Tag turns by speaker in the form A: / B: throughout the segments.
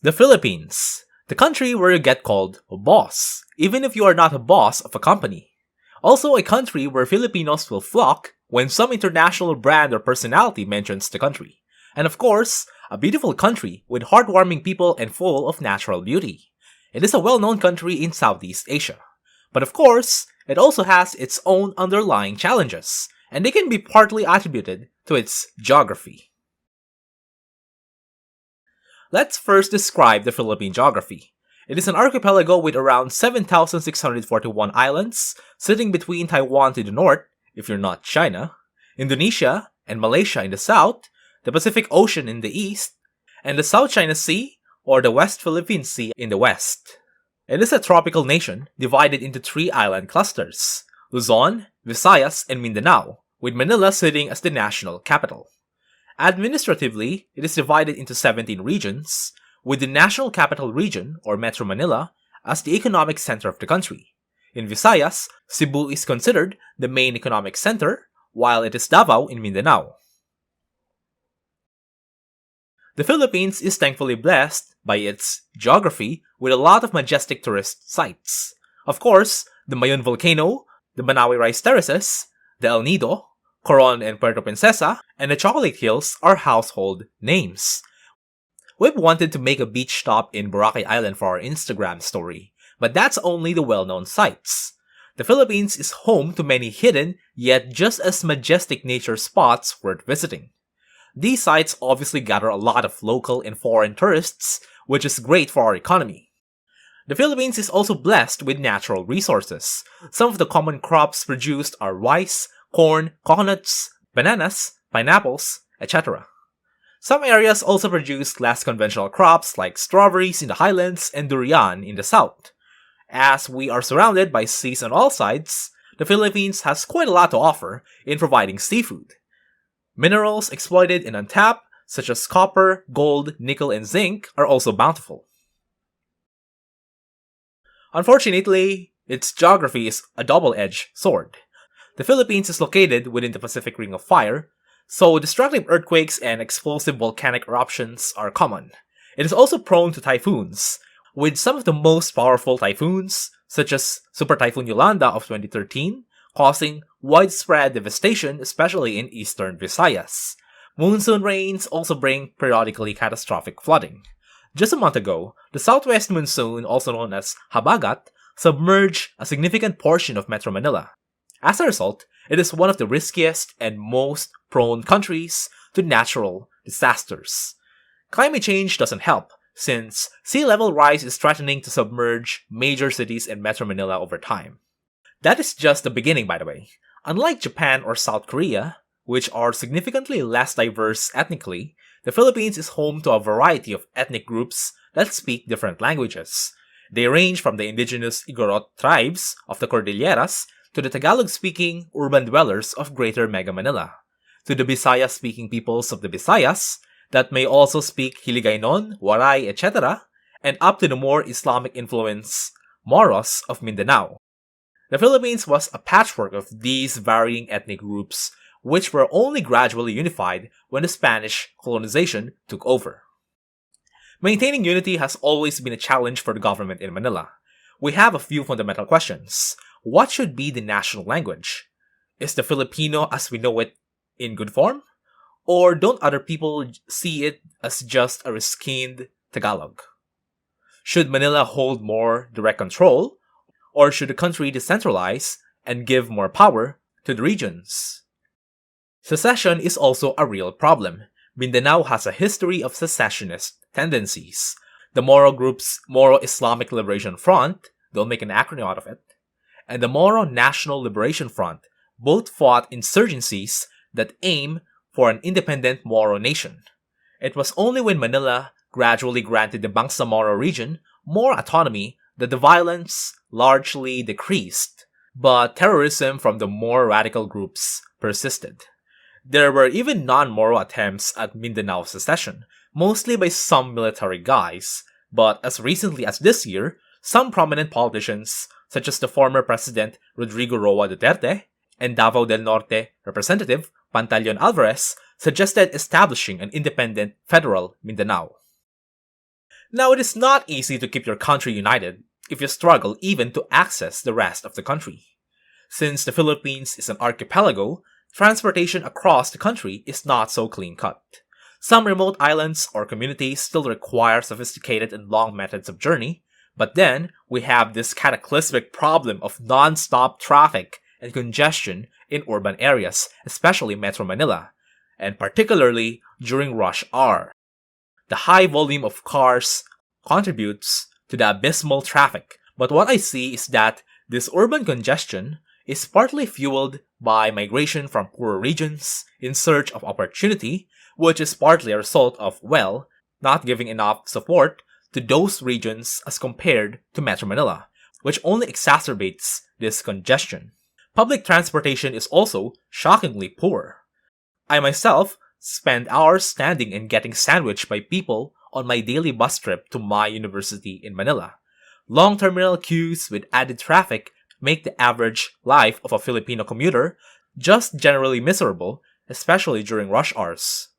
A: The Philippines, the country where you get called a boss, even if you are not a boss of a company. Also a country where Filipinos will flock when some international brand or personality mentions the country. And of course, a beautiful country with heartwarming people and full of natural beauty. It is a well-known country in Southeast Asia. But of course, it also has its own underlying challenges, and they can be partly attributed to its geography. Let's first describe the Philippine geography. It is an archipelago with around 7,641 islands, sitting between Taiwan to the north, if you're not China, Indonesia and Malaysia in the south, the Pacific Ocean in the east, and the South China Sea or the West Philippine Sea in the west. It is a tropical nation divided into 3 island clusters: Luzon, Visayas, and Mindanao, with Manila sitting as the national capital. Administratively, it is divided into 17 regions, with the National Capital Region, or Metro Manila, as the economic center of the country. In Visayas, Cebu is considered the main economic center, while it is Davao in Mindanao. The Philippines is thankfully blessed by its geography with a lot of majestic tourist sites. Of course, the Mayon Volcano, the Banawe Rice Terraces, the El Nido, Coron and Puerto Princesa, and the Chocolate Hills are household names. We've wanted to make a beach stop in Boracay Island for our Instagram story, but that's only the well-known sites. The Philippines is home to many hidden, yet just as majestic nature spots worth visiting. These sites obviously gather a lot of local and foreign tourists, which is great for our economy. The Philippines is also blessed with natural resources. Some of the common crops produced are rice, corn, coconuts, bananas, pineapples, etc. Some areas also produce less conventional crops like strawberries in the highlands and durian in the south. As we are surrounded by seas on all sides, the Philippines has quite a lot to offer in providing seafood. Minerals exploited and untapped, such as copper, gold, nickel, and zinc, are also bountiful. Unfortunately, its geography is a double-edged sword. The Philippines is located within the Pacific Ring of Fire, so destructive earthquakes and explosive volcanic eruptions are common. It is also prone to typhoons, with some of the most powerful typhoons, such as Super Typhoon Yolanda of 2013, causing widespread devastation, especially in eastern Visayas. Monsoon rains also bring periodically catastrophic flooding. Just a month ago, the southwest monsoon, also known as Habagat, submerged a significant portion of Metro Manila. As a result, it is one of the riskiest and most prone countries to natural disasters. Climate change doesn't help, since sea level rise is threatening to submerge major cities in Metro Manila over time. That is just the beginning, by the way. Unlike Japan or South Korea, which are significantly less diverse ethnically, the Philippines is home to a variety of ethnic groups that speak different languages. They range from the indigenous Igorot tribes of the Cordilleras to the Tagalog-speaking urban dwellers of Greater Mega Manila, to the Bisaya-speaking peoples of the Visayas that may also speak Hiligaynon, Waray, etc., and up to the more Islamic-influenced Moros of Mindanao. The Philippines was a patchwork of these varying ethnic groups, which were only gradually unified when the Spanish colonization took over. Maintaining unity has always been a challenge for the government in Manila. We have a few fundamental questions. What should be the national language? Is the Filipino as we know it in good form? Or don't other people see it as just a reskinned Tagalog? Should Manila hold more direct control? Or should the country decentralize and give more power to the regions? Secession is also a real problem. Mindanao has a history of secessionist tendencies. The Moro group's Moro Islamic Liberation Front, they'll make an acronym out of it, and the Moro National Liberation Front both fought insurgencies that aim for an independent Moro nation. It was only when Manila gradually granted the Bangsamoro region more autonomy that the violence largely decreased, but terrorism from the more radical groups persisted. There were even non-Moro attempts at Mindanao secession, mostly by some military guys, but as recently as this year, some prominent politicians, such as the former President Rodrigo Roa Duterte and Davao del Norte Representative Pantaleon Alvarez, suggested establishing an independent federal Mindanao. Now, it is not easy to keep your country united if you struggle even to access the rest of the country. Since the Philippines is an archipelago, transportation across the country is not so clean cut. Some remote islands or communities still require sophisticated and long methods of journey, but then we have this cataclysmic problem of non-stop traffic and congestion in urban areas, especially Metro Manila, and particularly during rush hour. The high volume of cars contributes to the abysmal traffic, but what I see is that this urban congestion is partly fueled by migration from poorer regions in search of opportunity, which is partly a result of, well, not giving enough support to those regions as compared to Metro Manila, which only exacerbates this congestion. Public transportation is also shockingly poor. I myself spend hours standing and getting sandwiched by people on my daily bus trip to my university in Manila. Long terminal queues with added traffic make the average life of a Filipino commuter just generally miserable, especially during rush hours.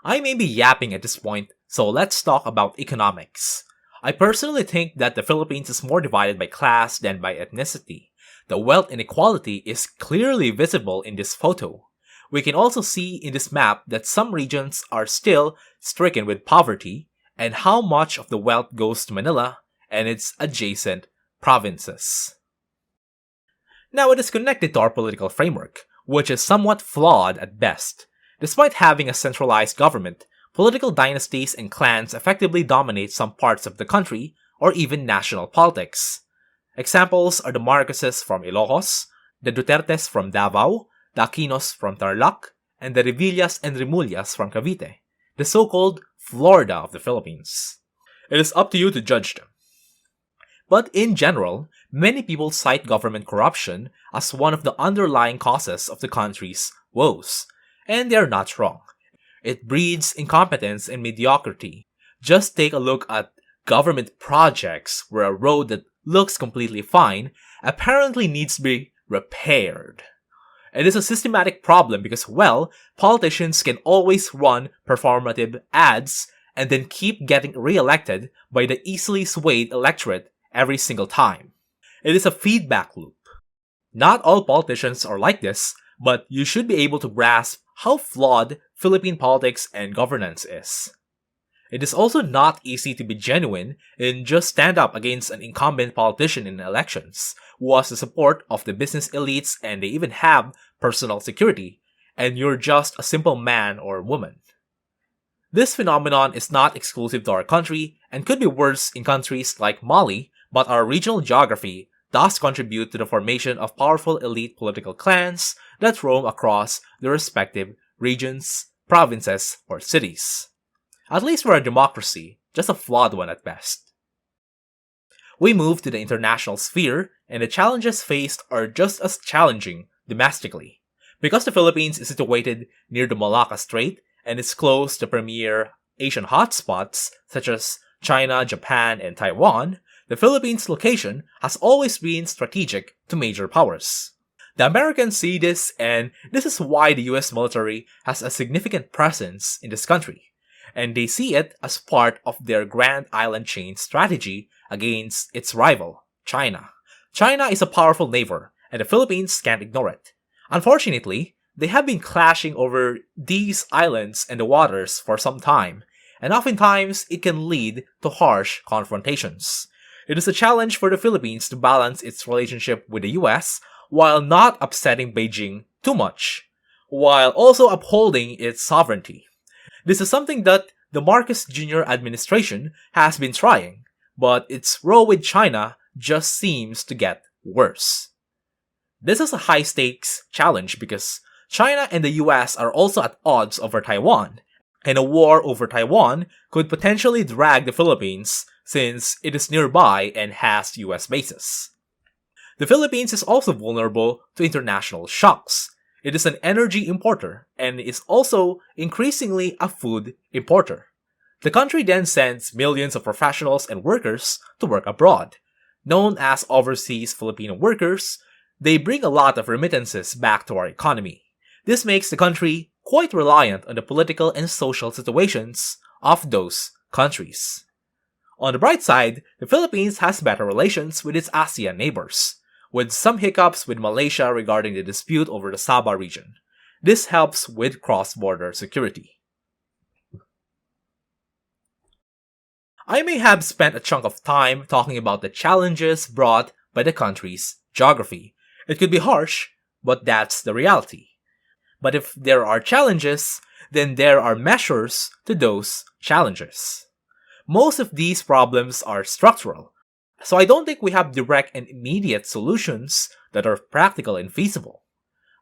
A: I may be yapping at this point, so let's talk about economics. I personally think that the Philippines is more divided by class than by ethnicity. The wealth inequality is clearly visible in this photo. We can also see in this map that some regions are still stricken with poverty, and how much of the wealth goes to Manila and its adjacent provinces. Now, it is connected to our political framework, which is somewhat flawed at best. Despite having a centralized government, political dynasties and clans effectively dominate some parts of the country or even national politics. Examples are the Marcoses from Ilocos, the Dutertes from Davao, the Aquinos from Tarlac, and the Revillas and Remullas from Cavite, the so-called Florida of the Philippines. It is up to you to judge them. But in general, many people cite government corruption as one of the underlying causes of the country's woes, and they are not wrong. It breeds incompetence and mediocrity. Just take a look at government projects where a road that looks completely fine apparently needs to be repaired. It is a systematic problem because, well, politicians can always run performative ads and then keep getting re-elected by the easily swayed electorate every single time. It is a feedback loop. Not all politicians are like this, but you should be able to grasp how flawed Philippine politics and governance is. It is also not easy to be genuine and just stand up against an incumbent politician in elections who has the support of the business elites and they even have personal security, and you're just a simple man or woman. This phenomenon is not exclusive to our country and could be worse in countries like Mali, but our regional geography does contribute to the formation of powerful elite political clans that roam across the respective regions, provinces, or cities. At least we're a democracy, just a flawed one at best. We move to the international sphere, and the challenges faced are just as challenging domestically. Because the Philippines is situated near the Malacca Strait and is close to premier Asian hotspots such as China, Japan, and Taiwan, the Philippines' location has always been strategic to major powers. The Americans see this, and this is why the US military has a significant presence in this country, and they see it as part of their Grand Island Chain strategy against its rival, China. China is a powerful neighbor, and the Philippines can't ignore it. Unfortunately, they have been clashing over these islands and the waters for some time, and oftentimes it can lead to harsh confrontations. It is a challenge for the Philippines to balance its relationship with the US while not upsetting Beijing too much, while also upholding its sovereignty. This is something that the Marcos Jr. administration has been trying, but its row with China just seems to get worse. This is a high-stakes challenge because China and the US are also at odds over Taiwan, and a war over Taiwan could potentially drag the Philippines since it is nearby and has US bases. The Philippines is also vulnerable to international shocks. It is an energy importer and is also increasingly a food importer. The country then sends millions of professionals and workers to work abroad. Known as overseas Filipino workers, they bring a lot of remittances back to our economy. This makes the country quite reliant on the political and social situations of those countries. On the bright side, the Philippines has better relations with its ASEAN neighbors, with some hiccups with Malaysia regarding the dispute over the Sabah region. This helps with cross-border security. I may have spent a chunk of time talking about the challenges brought by the country's geography. It could be harsh, but that's the reality. But if there are challenges, then there are measures to those challenges. Most of these problems are structural, so I don't think we have direct and immediate solutions that are practical and feasible.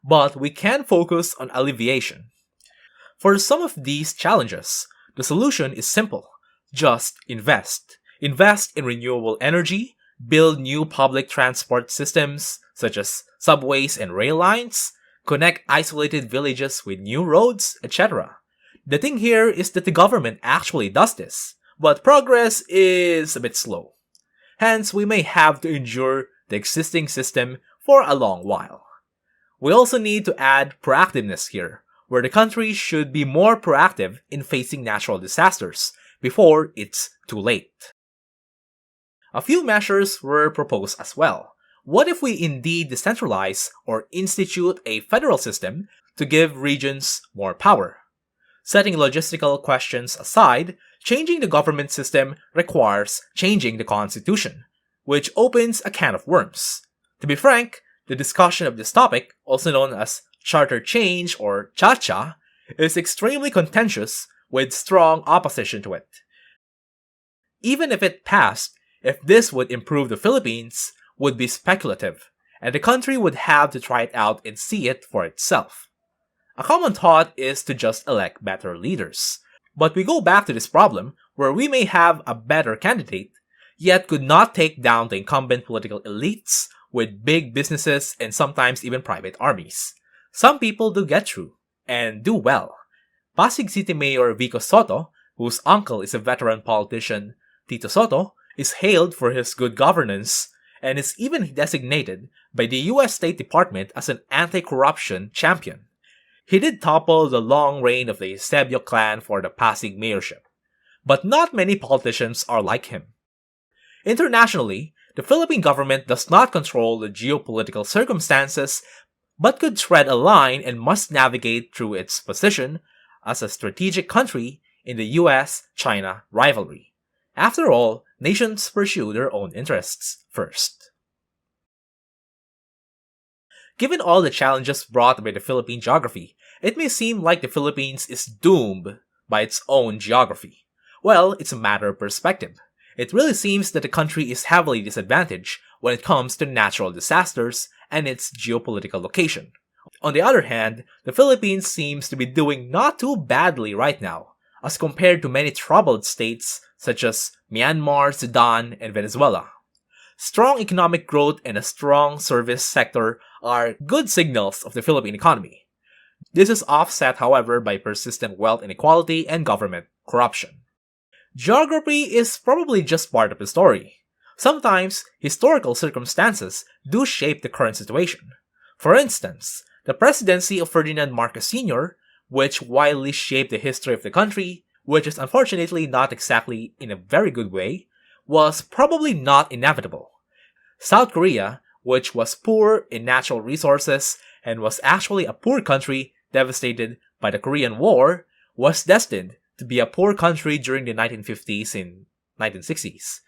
A: But we can focus on alleviation. For some of these challenges, the solution is simple. Just invest. Invest in renewable energy, build new public transport systems, such as subways and rail lines, connect isolated villages with new roads, etc. The thing here is that the government actually does this, but progress is a bit slow. Hence, we may have to endure the existing system for a long while. We also need to add proactiveness here, where the country should be more proactive in facing natural disasters before it's too late. A few measures were proposed as well. What if we indeed decentralize or institute a federal system to give regions more power? Setting logistical questions aside, changing the government system requires changing the constitution, which opens a can of worms. To be frank, the discussion of this topic, also known as charter change or cha-cha, is extremely contentious with strong opposition to it. Even if it passed, if this would improve the Philippines, would be speculative, and the country would have to try it out and see it for itself. A common thought is to just elect better leaders. But we go back to this problem where we may have a better candidate, yet could not take down the incumbent political elites with big businesses and sometimes even private armies. Some people do get through, and do well. Pasig City Mayor Vico Soto, whose uncle is a veteran politician, Tito Soto, is hailed for his good governance and is even designated by the US State Department as an anti-corruption champion. He did topple the long reign of the Eusebio clan for the Pasig mayorship. But not many politicians are like him. Internationally, the Philippine government does not control the geopolitical circumstances, but could tread a line and must navigate through its position as a strategic country in the US-China rivalry. After all, nations pursue their own interests first. Given all the challenges brought by the Philippine geography, it may seem like the Philippines is doomed by its own geography. Well, it's a matter of perspective. It really seems that the country is heavily disadvantaged when it comes to natural disasters and its geopolitical location. On the other hand, the Philippines seems to be doing not too badly right now, as compared to many troubled states such as Myanmar, Sudan, and Venezuela. Strong economic growth and a strong service sector are good signals of the Philippine economy. This is offset, however, by persistent wealth inequality and government corruption. Geography is probably just part of the story. Sometimes, historical circumstances do shape the current situation. For instance, the presidency of Ferdinand Marcos Sr., which widely shaped the history of the country, which is unfortunately not exactly in a very good way, was probably not inevitable. South Korea, which was poor in natural resources and was actually a poor country devastated by the Korean War, was destined to be a poor country during the 1950s and 1960s.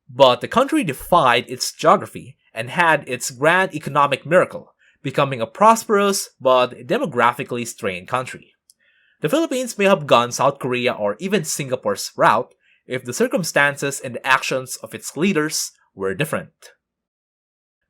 A: But the country defied its geography and had its grand economic miracle, becoming a prosperous but demographically strained country. The Philippines may have gone South Korea or even Singapore's route if the circumstances and the actions of its leaders were different.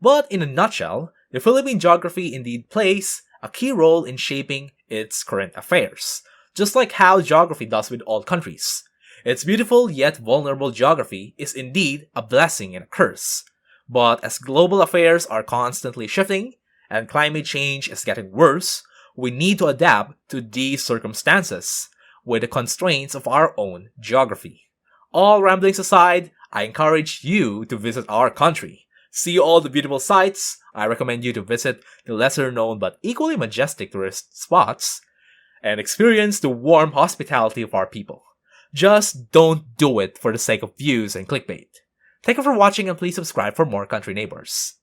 A: But in a nutshell, the Philippine geography indeed plays a key role in shaping its current affairs, just like how geography does with all countries. Its beautiful yet vulnerable geography is indeed a blessing and a curse. But as global affairs are constantly shifting and climate change is getting worse, we need to adapt to these circumstances with the constraints of our own geography. All ramblings aside, I encourage you to visit our country. See all the beautiful sights. I recommend you to visit the lesser known but equally majestic tourist spots and experience the warm hospitality of our people. Just don't do it for the sake of views and clickbait. Thank you for watching and please subscribe for more country neighbors.